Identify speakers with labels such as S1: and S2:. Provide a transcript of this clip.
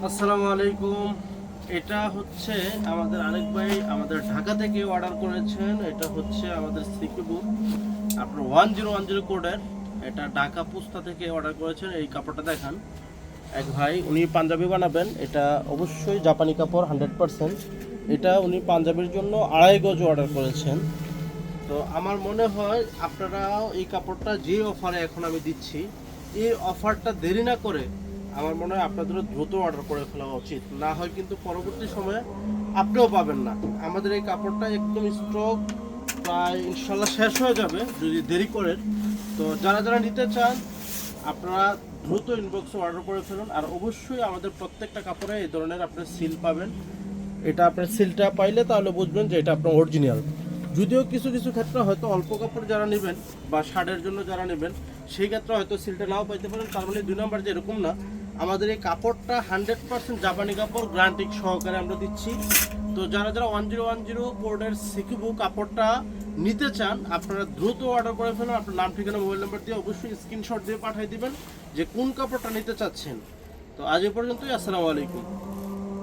S1: আসসালামু আলাইকুম। এটা হচ্ছে আমাদের আরেক ভাই আমাদের ঢাকা থেকে অর্ডার করেছেন। এটা হচ্ছে আমাদের সিকি বুক, আপনার 1010 কোডের। এটা ঢাকা পুস্তা থেকে অর্ডার করেছেন। এই কাপড়টা দেখান। এক ভাই উনি পাঞ্জাবি বানাবেন। এটা অবশ্যই জাপানি কাপড় 100%। এটা উনি পাঞ্জাবির জন্য 2.5 গজ অর্ডার করেছেন। তো আমার মনে হয় আপনারা এই কাপড়টা যে অফারে এখন আমি দিচ্ছি, এই অফারটা দেরি না করে আমার মনে হয় আপনাদেরও দ্রুত অর্ডার করে ফেলা উচিত। না হয় কিন্তু পরবর্তী সময়ে আপনিও পাবেন না। আমাদের এই কাপড়টা একদম স্টক প্রায় ইনশাল্লাহ শেষ হয়ে যাবে যদি দেরি করেন। তো যারা যারা নিতে চান আপনারা দ্রুত ইনবক্সে অর্ডার করে ফেলুন। আর অবশ্যই আমাদের প্রত্যেকটা কাপড়ে এই ধরনের আপনার সিল পাবেন। এটা আপনার সিলটা পাইলে তাহলে বুঝবেন যে এটা আপনার অরিজিনাল। যদিও কিছু কিছু ক্ষেত্রে হয়তো অল্প কাপড় যারা নেবেন বা শার্টের জন্য যারা নেবেন সেই ক্ষেত্রে হয়তো সিলটা নাও পাইতে পারেন। তার মানে 2 নাম্বার যে এরকম না, আমাদের এই কাপড়টা 100% জাপানি কাপড় গ্যারান্টি সহকারে আমরা দিচ্ছি। তো যারা যারা 1010 কোডের সিকিবু কাপড়টা নিতে চান আপনারা দ্রুত অর্ডার করে ফেলুন। আপনার নাম ঠিকানা মোবাইল নাম্বার দিয়ে অবশ্যই স্ক্রিনশট দিয়ে পাঠিয়ে দিবেন যে কোন কাপড়টা নিতে চাচ্ছেন। তো আজ এ পর্যন্তই। আসসালামু আলাইকুম।